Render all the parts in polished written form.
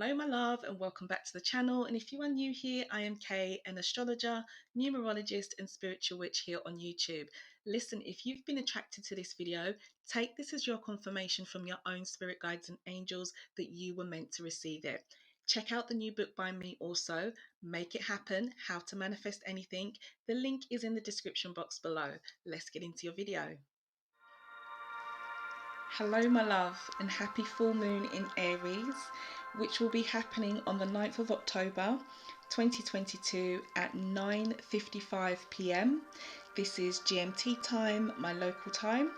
Hello my love and welcome back to the channel, and if you are new here, I am Kay, an astrologer, numerologist and spiritual witch here on YouTube. Listen, if you've been attracted to this video, take this as your confirmation from your own spirit guides and angels that you were meant to receive it. Check out the new book by me also, Make It Happen, How to Manifest Anything. The link is in the description box below. Let's get into your video. Hello my love and happy full moon in Aries, which will be happening on the 9th of October 2022 at 9:55 p.m. This is GMT time, my local time,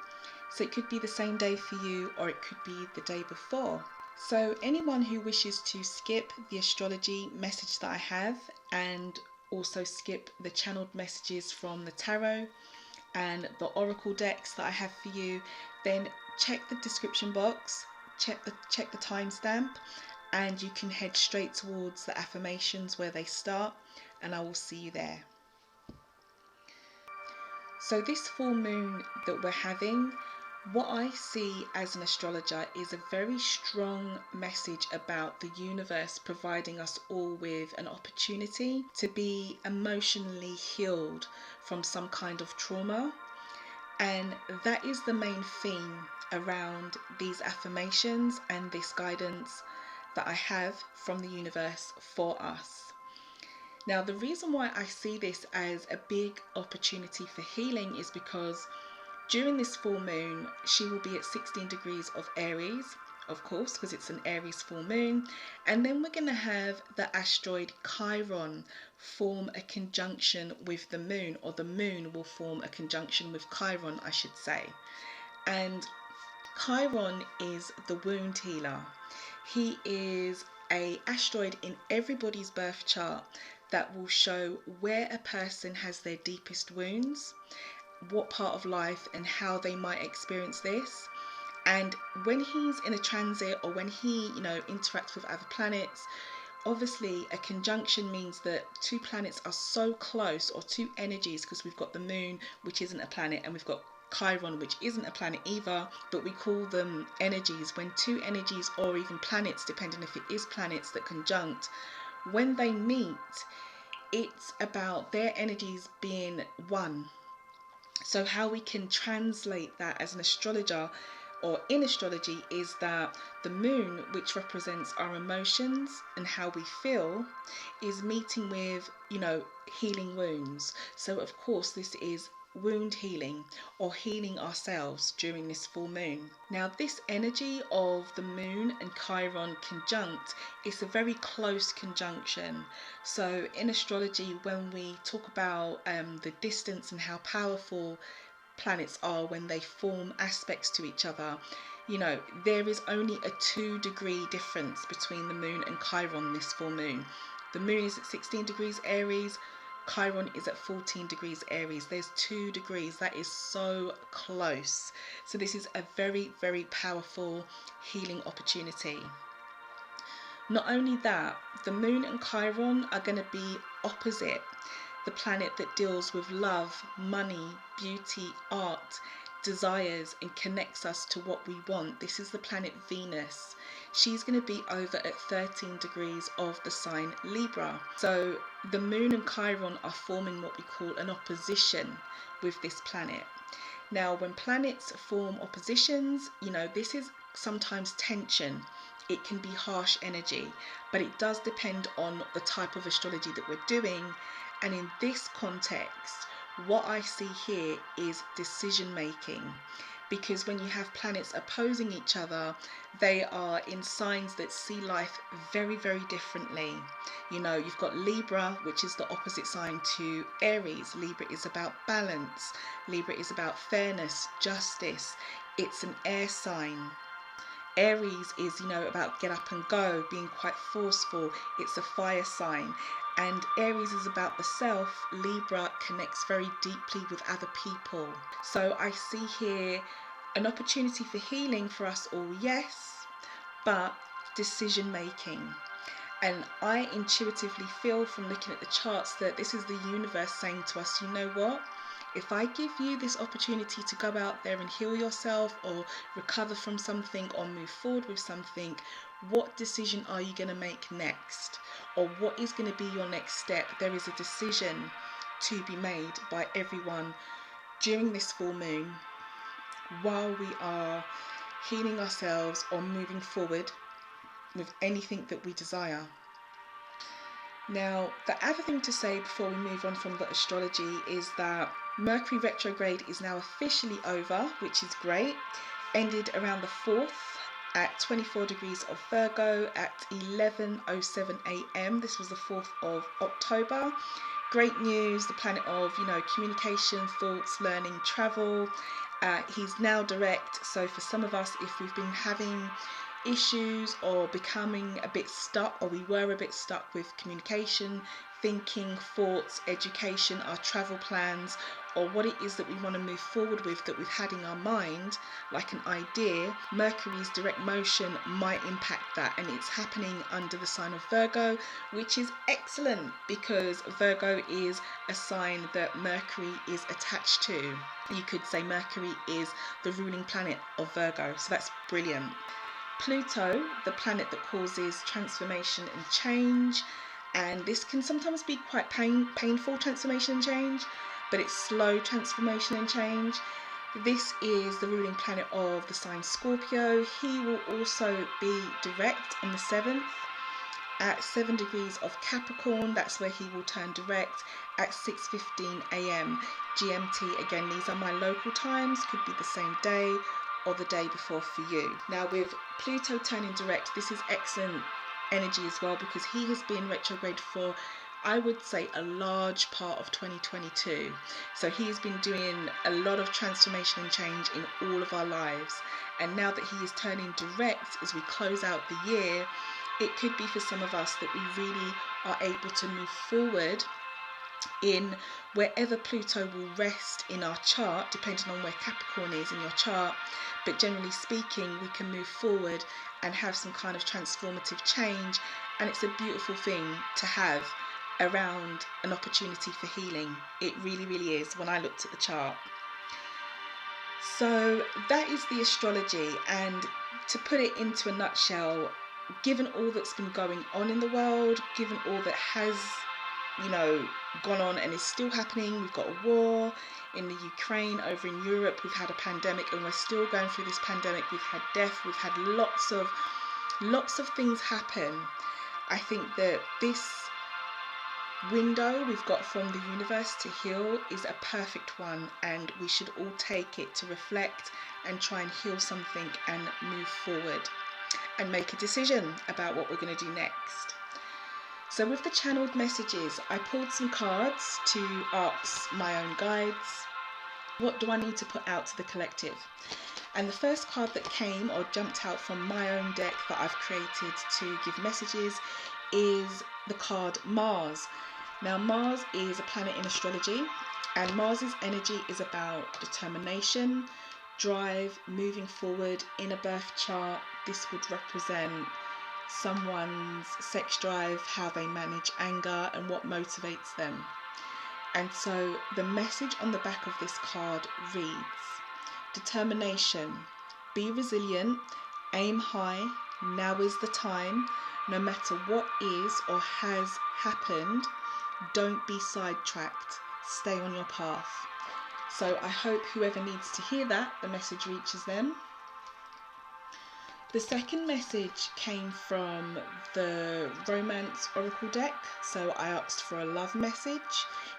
so it could be the same day for you or it could be the day before. So anyone who wishes to skip the astrology message that I have and also skip the channeled messages from the tarot and the oracle decks that I have for you, then check the description box, check the timestamp, and you can head straight towards the affirmations where they start, and I will see you there. So this full moon that we're having, what I see as an astrologer is a very strong message about the universe providing us all with an opportunity to be emotionally healed from some kind of trauma. And that is the main theme around these affirmations and this guidance that I have from the universe for us. Now, the reason why I see this as a big opportunity for healing is because during this full moon, she will be at 16 degrees of Aries, of course, because it's an Aries full moon. And then we're going to have the asteroid Chiron form a conjunction with the moon, or the moon will form a conjunction with Chiron, I should say. And Chiron is the wound healer. He is an asteroid in everybody's birth chart that will show where a person has their deepest wounds, what part of life and how they might experience this. And when he's in a transit or when he, interacts with other planets, obviously a conjunction means that two planets are so close, or two energies, because we've got the moon, which isn't a planet, and we've got Chiron, which isn't a planet either, but we call them energies. When two energies, or even planets, depending if it is planets that conjunct, when they meet, it's about their energies being one. So how we can translate that as an astrologer or in astrology is that the moon, which represents our emotions and how we feel, is meeting with, healing wounds. So of course this is wound healing or healing ourselves during this full moon. Now this energy of the moon and Chiron conjunct is a very close conjunction. So in astrology, when we talk about the distance and how powerful planets are when they form aspects to each other, there is only a 2-degree difference between the moon and Chiron this full moon. The moon is at 16 degrees Aries, Chiron is at 14 degrees Aries. There's 2 degrees. That is so close. So this is a very, very powerful healing opportunity. Not only that, the moon and Chiron are going to be opposite the planet that deals with love, money, beauty, art, desires, and connects us to what we want. This is the planet Venus. She's going to be over at 13 degrees of the sign Libra. So the moon and Chiron are forming what we call an opposition with this planet. Now, when planets form oppositions, this is sometimes tension. It can be harsh energy, but it does depend on the type of astrology that we're doing. And in this context, what I see here is decision making, because when you have planets opposing each other, they are in signs that see life very, very differently. You've got Libra, which is the opposite sign to Aries. Libra is about balance. Libra is about fairness, justice. It's an air sign. Aries is, about get up and go, being quite forceful. It's a fire sign. And Aries is about the self. Libra connects very deeply with other people. So I see here an opportunity for healing for us all, yes, but decision making. And I intuitively feel from looking at the charts that this is the universe saying to us, you know what? If I give you this opportunity to go out there and heal yourself or recover from something or move forward with something, What decision are you going to make next? Or what is going to be your next step? There is a decision to be made by everyone during this full moon while we are healing ourselves or moving forward with anything that we desire. Now, the other thing to say before we move on from the astrology is that Mercury retrograde is now officially over, which is great. Ended around the 4th at 24 degrees of Virgo at 11:07 a.m. This was the 4th of October. Great news, the planet of, communication, thoughts, learning, travel. He's now direct, so for some of us, if we've been having issues or becoming a bit stuck, or we were a bit stuck with communication, thinking, thoughts, education, our travel plans, or what it is that we want to move forward with that we've had in our mind, like an idea, Mercury's direct motion might impact that, and it's happening under the sign of Virgo, which is excellent because Virgo is a sign that Mercury is attached to. You could say Mercury is the ruling planet of Virgo, so that's brilliant. Pluto, the planet that causes transformation and change, and this can sometimes be quite painful transformation and change, but it's slow transformation and change. This is the ruling planet of the sign Scorpio. He will also be direct on the 7th at 7 degrees of Capricorn. That's where he will turn direct at 6:15 a.m. GMT. Again, these are my local times, could be the same day or the day before for you. Now, with Pluto turning direct, this is excellent energy as well because he has been retrograde for, I would say, a large part of 2022. So he's been doing a lot of transformation and change in all of our lives. And now that he is turning direct as we close out the year, it could be for some of us that we really are able to move forward in wherever Pluto will rest in our chart, depending on where Capricorn is in your chart. But generally speaking, we can move forward and have some kind of transformative change, and it's a beautiful thing to have around an opportunity for healing. It really, really is when I looked at the chart. So that is the astrology, and to put it into a nutshell, given all that's been going on in the world, given all that has gone on and is still happening, we've got a war in the Ukraine, over in Europe we've had a pandemic, and we're still going through this pandemic. We've had death, we've had lots of things happen. I think that this window we've got from the universe to heal is a perfect one, and we should all take it to reflect and try and heal something and move forward and make a decision about what we're going to do next. So with the channeled messages, I pulled some cards to ask my own guides, what do I need to put out to the collective? And the first card that came or jumped out from my own deck that I've created to give messages is the card Mars. Now, Mars is a planet in astrology, and Mars's energy is about determination, drive, moving forward. In a birth chart, this would represent someone's sex drive, how they manage anger, and what motivates them. And so the message on the back of this card reads, determination, be resilient, aim high, now is the time. No matter what is or has happened, don't be sidetracked, stay on your path. So I hope whoever needs to hear that, the message reaches them. The second message came from the Romance Oracle deck, so I asked for a love message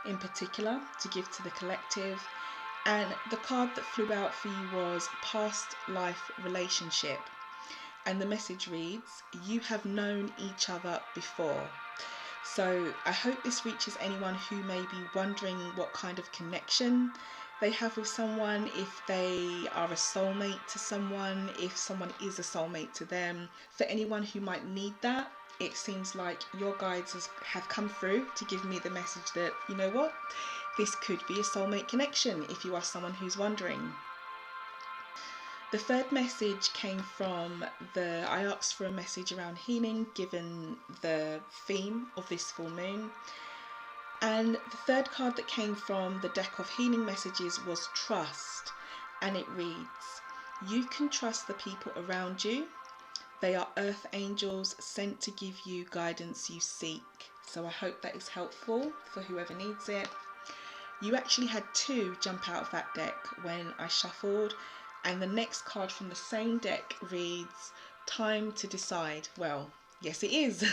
in particular to give to the collective, and the card that flew out for you was Past Life Relationship, and the message reads, you have known each other before. So I hope this reaches anyone who may be wondering what kind of connection they have with someone, if they are a soulmate to someone, if someone is a soulmate to them. For anyone who might need that, it seems like your guides have come through to give me the message that, you know what, this could be a soulmate connection if you are someone who's wondering. The third message came from I asked for a message around healing given the theme of this full moon. And the third card that came from the deck of healing messages was trust, and it reads, you can trust the people around you. They are earth angels sent to give you guidance you seek. So I hope that is helpful for whoever needs it. You actually had 2 jump out of that deck when I shuffled, and the next card from the same deck reads, time to decide. Well, yes it is.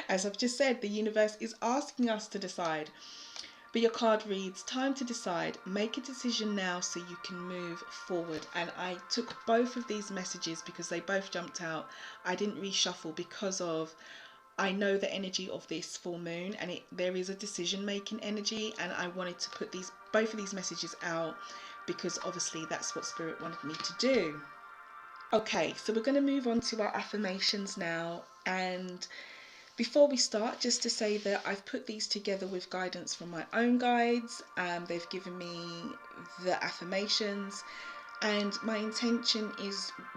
As I've just said, the universe is asking us to decide. But your card reads, time to decide, make a decision now so you can move forward. And I took both of these messages because they both jumped out. I didn't reshuffle because of, I know the energy of this full moon, and there is a decision making energy, and I wanted to put both of these messages out because obviously that's what Spirit wanted me to do. Okay, so we're going to move on to our affirmations now, and before we start, just to say that I've put these together with guidance from my own guides. They've given me the affirmations, and my intention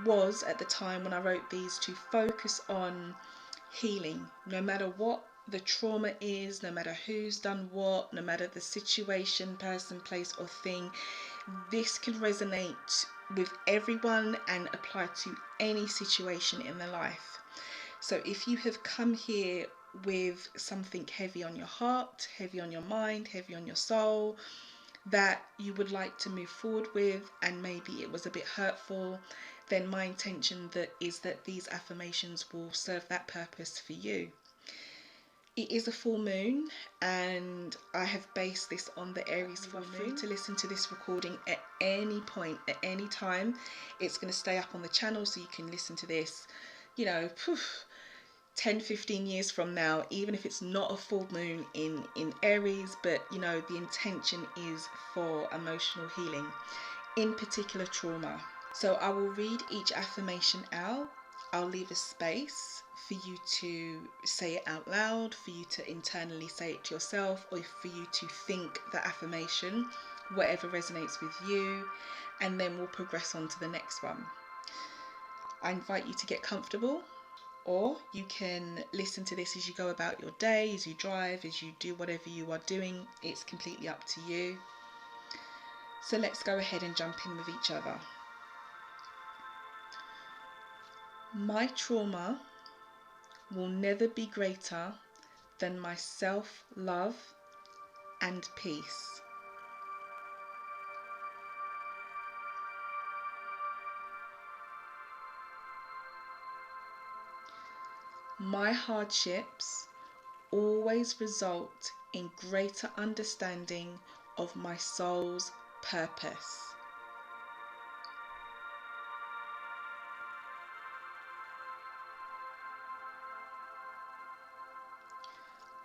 was at the time when I wrote these to focus on healing. No matter what the trauma is, no matter who's done what, no matter the situation, person, place or thing, this can resonate with everyone and apply to any situation in their life. So if you have come here with something heavy on your heart, heavy on your mind, heavy on your soul, that you would like to move forward with, and maybe it was a bit hurtful, then my intention is that these affirmations will serve that purpose for you. It is a full moon, and I have based this on the Aries full moon. Feel free to listen to this recording at any point, at any time. It's going to stay up on the channel, so you can listen to this, 10-15 years from now, even if it's not a full moon in Aries, but the intention is for emotional healing, in particular trauma. So I will read each affirmation out. I'll leave a space for you to say it out loud, for you to internally say it to yourself, or for you to think the affirmation, whatever resonates with you, and then we'll progress on to the next one. I invite you to get comfortable, or you can listen to this as you go about your day, as you drive, as you do whatever you are doing. It's completely up to you. So let's go ahead and jump in with each other. My trauma will never be greater than my self-love and peace. My hardships always result in greater understanding of my soul's purpose.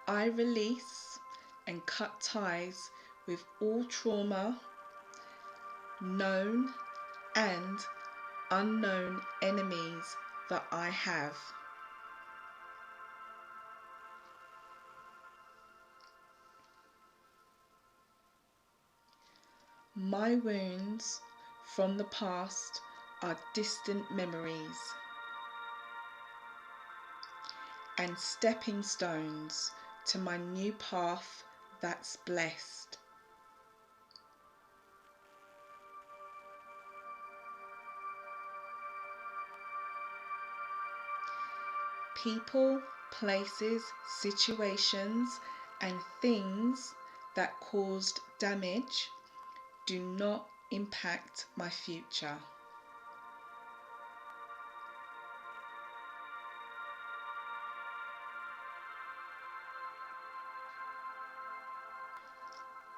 I release and cut ties with all trauma, known and unknown enemies that I have. My wounds from the past are distant memories and stepping stones to my new path that's blessed. People, places, situations, and things that caused damage do not impact my future.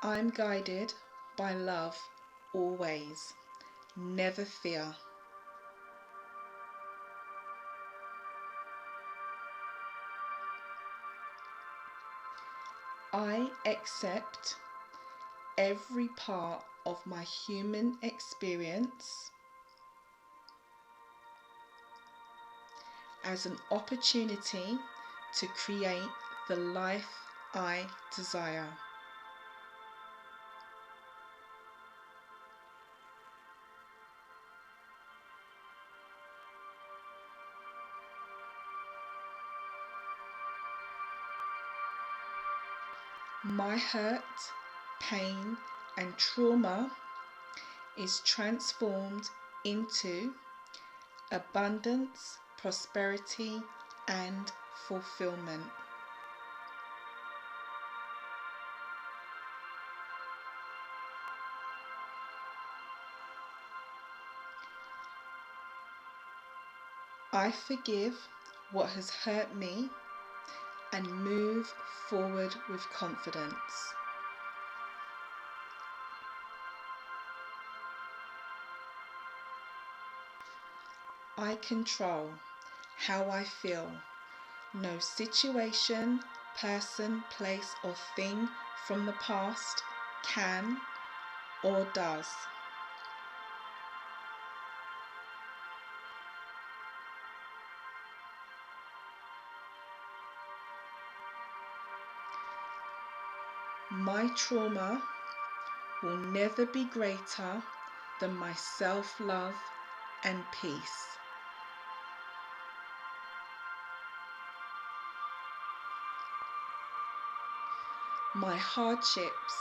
I'm guided by love always. Never fear. I accept every part of my human experience as an opportunity to create the life I desire. My hurt, pain, and trauma is transformed into abundance, prosperity, and fulfillment. I forgive what has hurt me and move forward with confidence. I control how I feel. No situation, person, place, or thing from the past can or does. My trauma will never be greater than my self-love and peace. My hardships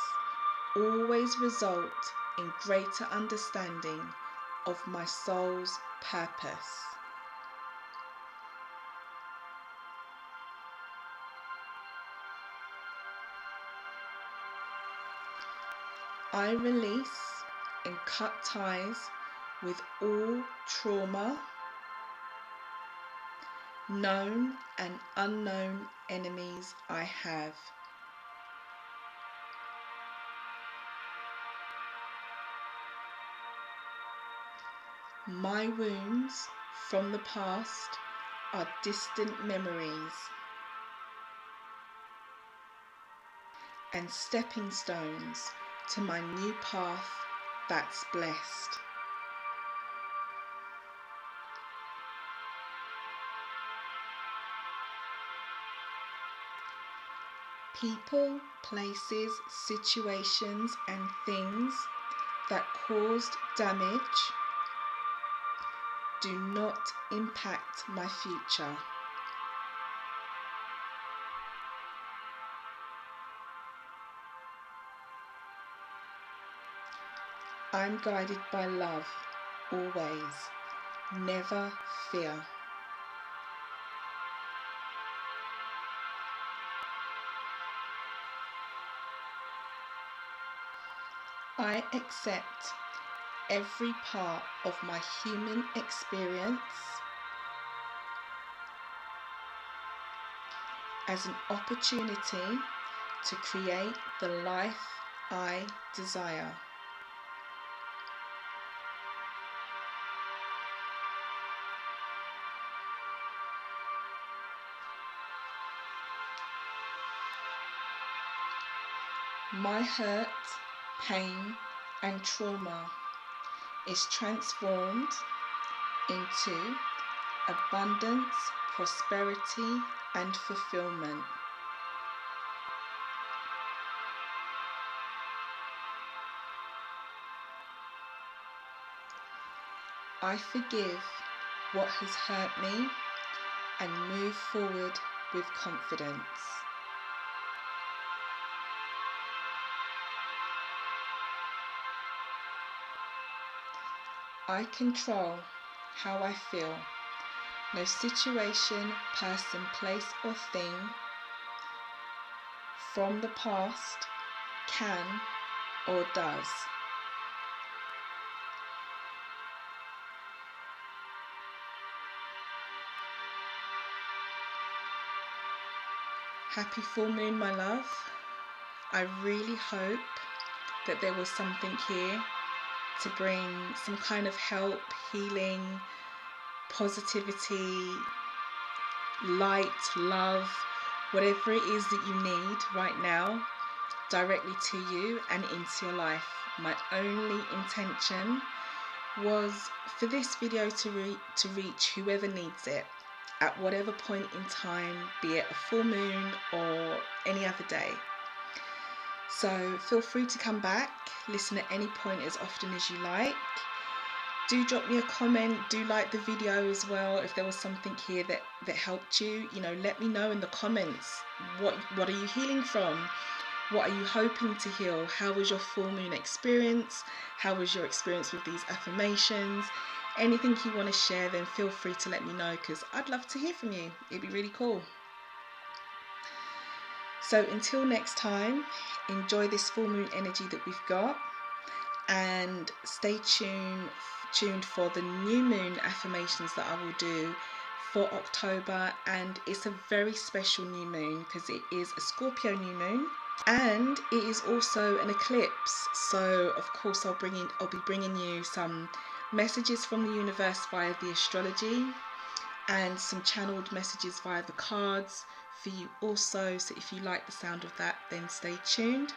always result in greater understanding of my soul's purpose. I release and cut ties with all trauma, known and unknown enemies I have. My wounds from the past are distant memories and stepping stones to my new path that's blessed. People, places, situations, and things that caused damage do not impact my future. I'm guided by love, always, never fear. I accept every part of my human experience as an opportunity to create the life I desire. My hurt, pain, and trauma is transformed into abundance, prosperity, and fulfillment. I forgive what has hurt me and move forward with confidence. I control how I feel. No situation, person, place, or thing from the past can or does. Happy full moon, my love. I really hope that there was something here to bring some kind of help, healing, positivity, light, love, whatever it is that you need right now, directly to you and into your life. My only intention was for this video to reach whoever needs it at whatever point in time, be it a full moon or any other day. So feel free to come back, listen at any point as often as you like. Do drop me a comment, do like the video as well if there was something here that helped you. You know, let me know in the comments, what are you healing from? What are you hoping to heal? How was your full moon experience? How was your experience with these affirmations? anything you want to share, then feel free to let me know, because I'd love to hear from you. It'd be really cool. So until next time, enjoy this full moon energy that we've got, and stay tuned for the new moon affirmations that I will do for October. And it's a very special new moon because it is a Scorpio new moon, and it is also an eclipse. So of course I'll be bringing you some messages from the universe via the astrology, and some channeled messages via the cards for you also. So if you like the sound of that, then stay tuned.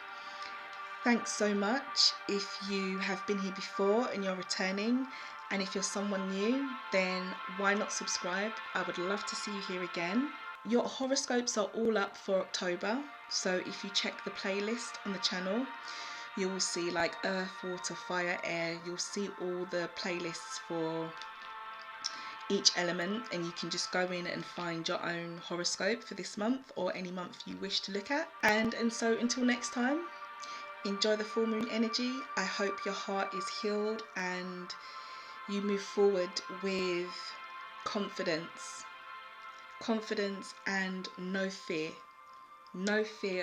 Thanks so much if you have been here before and you're returning, and if you're someone new, then why not subscribe? I would love to see you here again. Your horoscopes are all up for October, so if you check the playlist on the channel, you will see like earth, water, fire, air. You'll see all the playlists for each element, and you can just go in and find your own horoscope for this month or any month you wish to look at. And so until next time, enjoy the full moon energy. I hope your heart is healed and you move forward with confidence and no fear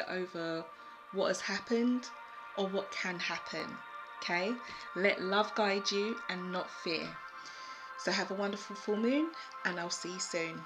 over what has happened or what can happen. Okay, let love guide you and not fear. So have a wonderful full moon, and I'll see you soon.